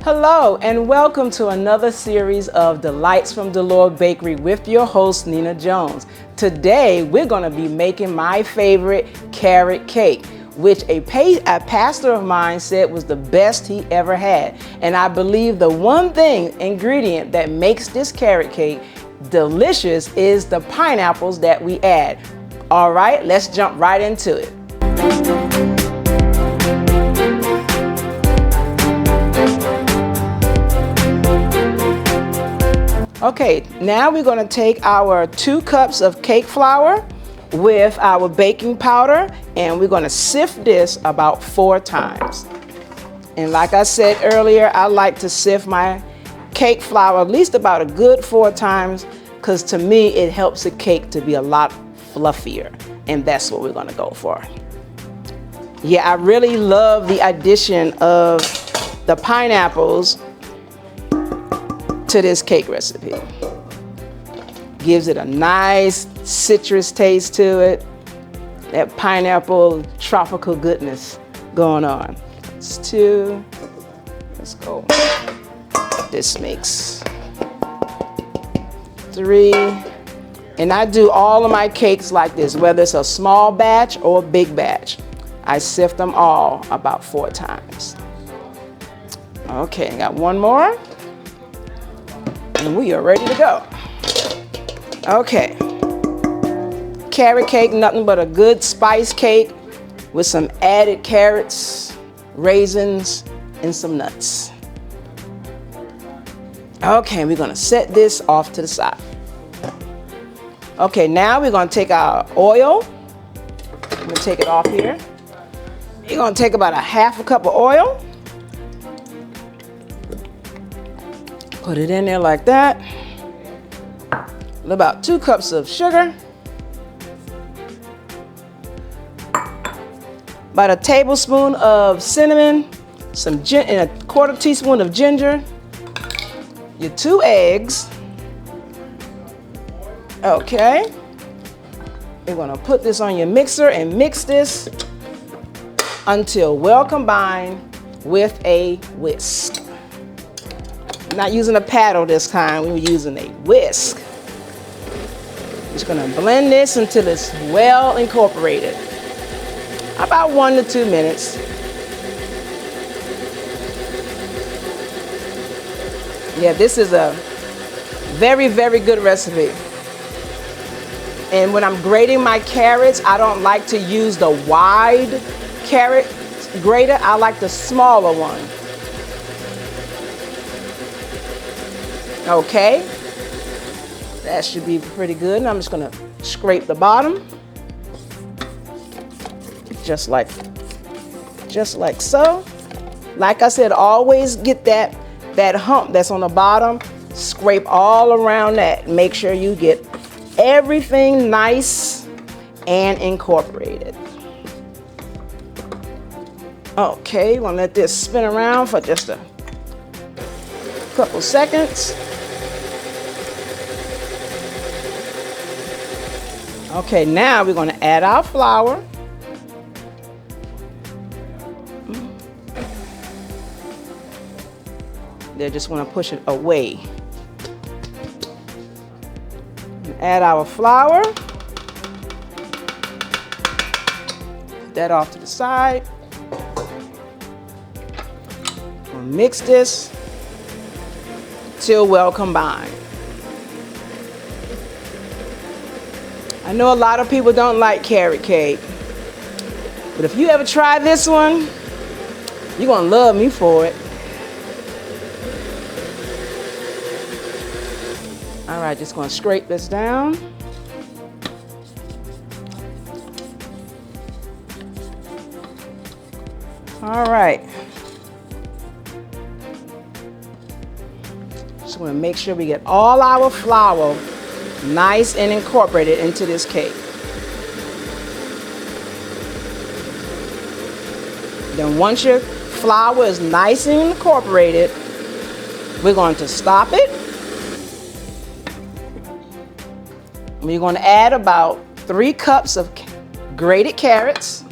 Hello and welcome to another series of Delights from Delore Bakery with your host Nina Jones. Today we're going to be making my favorite carrot cake, which a pastor of mine said was the best he ever had. And I believe the one ingredient that makes this carrot cake delicious is the pineapples that we add. All right, let's jump right into it. Okay, now we're going to take our 2 cups of cake flour with our baking powder, and we're going to sift this about 4 times. And like I said earlier, I like to sift my cake flour at least about a good 4 times, because to me it helps the cake to be a lot fluffier, and that's what we're going to go for. Yeah, I really love the addition of the pineapples to this cake recipe. Gives it a nice citrus taste to it. That pineapple tropical goodness going on. That's 2. Let's go. This makes 3. And I do all of my cakes like this, whether it's a small batch or a big batch. I sift them all about 4 times. Okay, I got 1 more. And we are ready to go. Okay. Carrot cake, nothing but a good spice cake with some added carrots, raisins, and some nuts. Okay, we're gonna set this off to the side. Okay, now we're gonna take our oil. I'm gonna take it off here. You're gonna take about a 1/2 cup of oil. Put it in there like that. About 2 cups of sugar. About a tablespoon of cinnamon, and a 1/4 teaspoon of ginger. Your 2 eggs. Okay. You're gonna put this on your mixer and mix this until well combined with a whisk. Not using a paddle this time, we were using a whisk. Just gonna blend this until it's well incorporated. About 1 to 2 minutes. Yeah, this is a very, very good recipe. And when I'm grating my carrots, I don't like to use the wide carrot grater. I like the smaller one. Okay, that should be pretty good. And I'm just gonna scrape the bottom, just like so. Like I said, always get that hump that's on the bottom. Scrape all around that. Make sure you get everything nice and incorporated. Okay, we're gonna let this spin around for just a couple seconds. Okay, now we're going to add our flour. They just want to push it away. Add our flour. Put that off to the side. We'll mix this till well combined. I know a lot of people don't like carrot cake, but if you ever try this one, you're gonna love me for it. All right, just gonna scrape this down. All right. Just wanna make sure we get all our flour nice and incorporated into this cake. Then once your flour is nice and incorporated, we're going to stop it. We're going to add about 3 cups of grated carrots.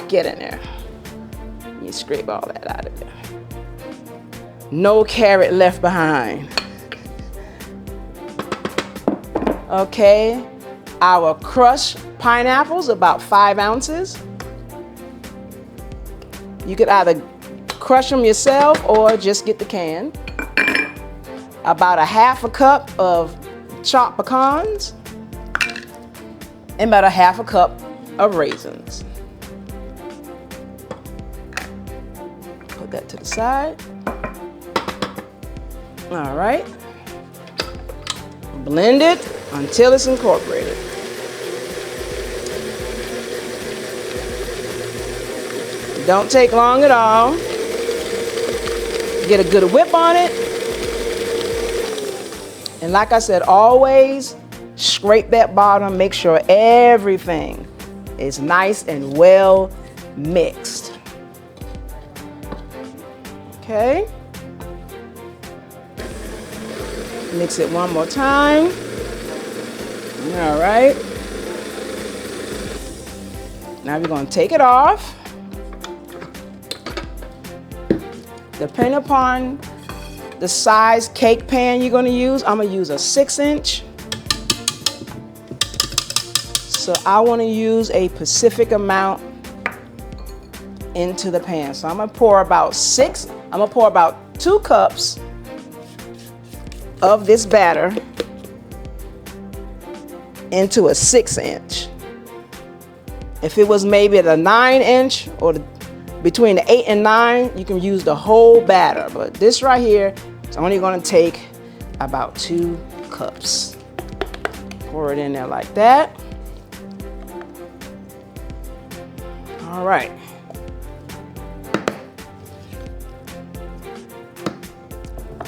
Get in there. me scrape all that out of there. No carrot left behind. Okay, our crushed pineapples, about 5 ounces. You could either crush them yourself or just get the can. About a 1/2 cup of chopped pecans and about a 1/2 cup of raisins. Put that to the side. All right. Blend it until it's incorporated. Don't take long at all. Get a good whip on it. And like I said, always scrape that bottom. Make sure everything is nice and well mixed. Okay. Mix it one more time. All right. Now we're going to take it off. Depending upon the size cake pan you're going to use, I'm going to use a 6-inch. So I want to use a specific amount into the pan. So I'm going to pour about 2 cups of this batter into a 6-inch. If it was maybe at a 9-inch or between the 8 and 9, you can use the whole batter. But this right here is only going to take about 2 cups. Pour it in there like that. All right.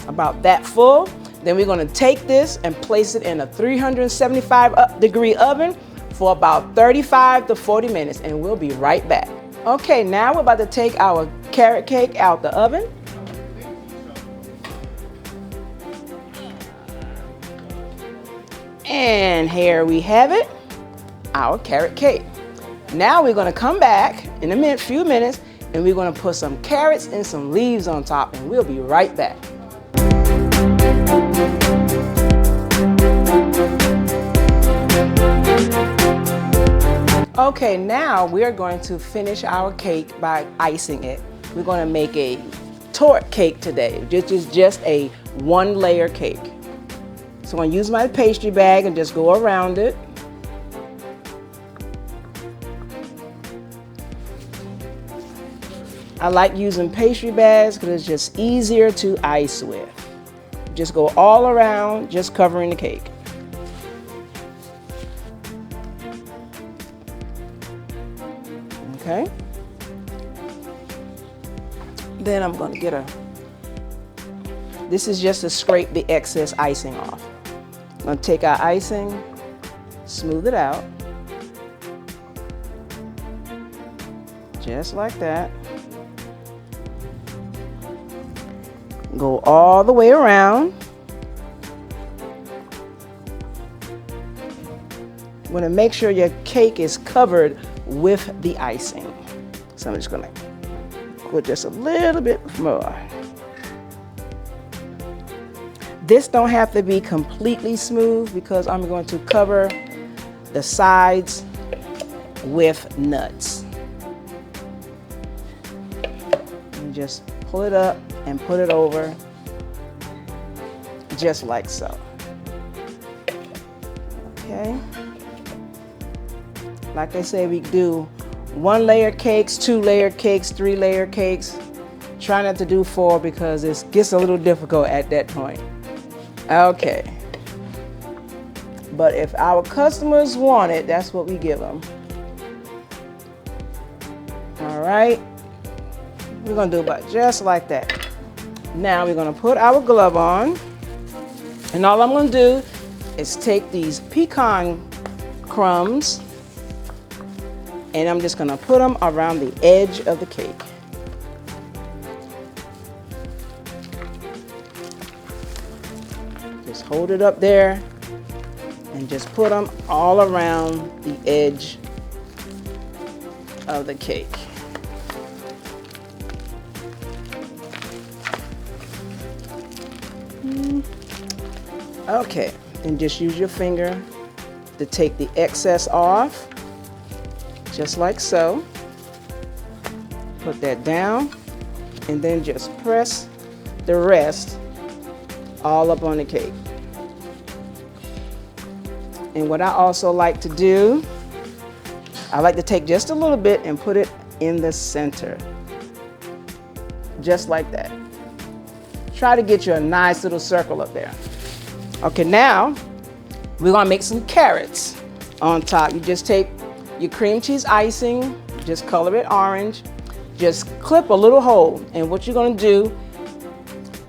About that full. Then we're going to take this and place it in a 375-degree oven for about 35 to 40 minutes, and we'll be right back. Okay, now we're about to take our carrot cake out the oven. And here we have it, our carrot cake. Now we're going to come back in a few minutes, and we're going to put some carrots and some leaves on top, and we'll be right back. Okay, now we are going to finish our cake by icing it. We're going to make a torte cake today, which is just a 1-layer cake. So I'm going to use my pastry bag and just go around it. I like using pastry bags because it's just easier to ice with. Just go all around, just covering the cake. Okay. Then I'm going to get this is just to scrape the excess icing off. I'm going to take our icing, smooth it out. Just like that. Go all the way around. You want to make sure your cake is covered with the icing. So I'm just going to put just a little bit more. This don't have to be completely smooth because I'm going to cover the sides with nuts. And just pull it up and put it over just like so. Okay. Like I say, we do 1-layer cakes, 2-layer cakes, 3-layer cakes. Try not to do 4 because it gets a little difficult at that point. Okay. But if our customers want it, that's what we give them. All right. We're going to do about just like that. Now we're going to put our glove on. And all I'm going to do is take these pecan crumbs and I'm just going to put them around the edge of the cake. Just hold it up there and just put them all around the edge of the cake. Okay, and just use your finger to take the excess off, just like so. Put that down, and then just press the rest all up on the cake. And what I also like to do, I like to take just a little bit and put it in the center, just like that. Try to get you a nice little circle up there. Okay, now we're gonna make some carrots on top. You just take your cream cheese icing, just color it orange, just clip a little hole. And what you're gonna do,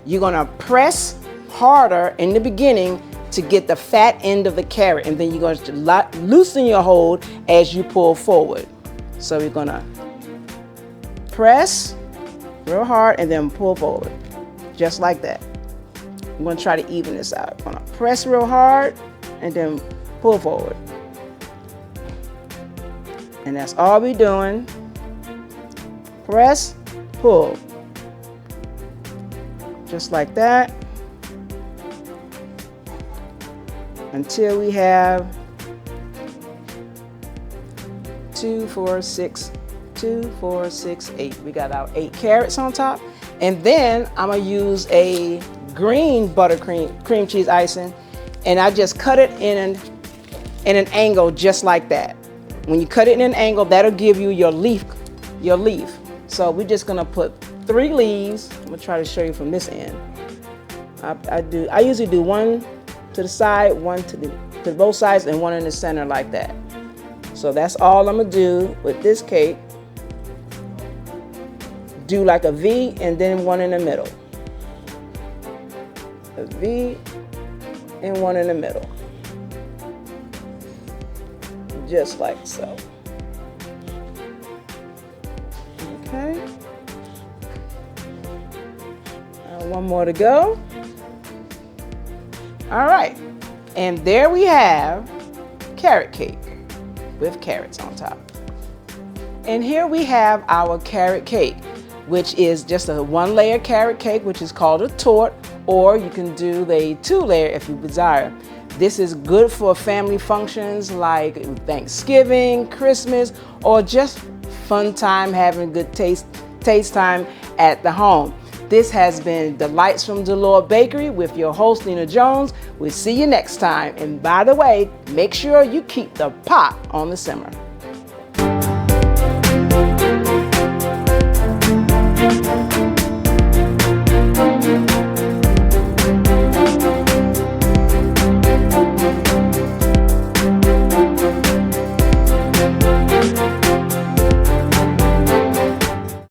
you're gonna press harder in the beginning to get the fat end of the carrot, and then you're going to loosen your hold as you pull forward. So we're gonna press real hard and then pull forward, just like that. I'm gonna try to even this out. I'm gonna press real hard and then pull forward. And that's all we're doing. Press, pull. Just like that. Until we have 2, 4, 6, 2, 4, 6, 8. We got our 8 carrots on top. And then I'm gonna use a green buttercream cream cheese icing, and I just cut it in an angle just like that. When you cut it in an angle, that'll give you your leaf. So we're just gonna put 3 leaves. I'm gonna try to show you from this end. I usually do 1 to the side, 1 to both sides, and 1 in the center like that. So that's all I'm gonna do with this cake. Do like a V and then 1 in the middle. A V and 1 in the middle. Just like so. Okay. 1 more to go. All right, and there we have carrot cake with carrots on top. And here we have our carrot cake, which is just a 1-layer carrot cake, which is called a torte, or you can do the 2-layer if you desire. This is good for family functions like Thanksgiving, Christmas, or just fun time, having good taste time at the home. This has been Delights from Delore Bakery with your host, Nina Jones. We'll see you next time. And by the way, make sure you keep the pot on the simmer.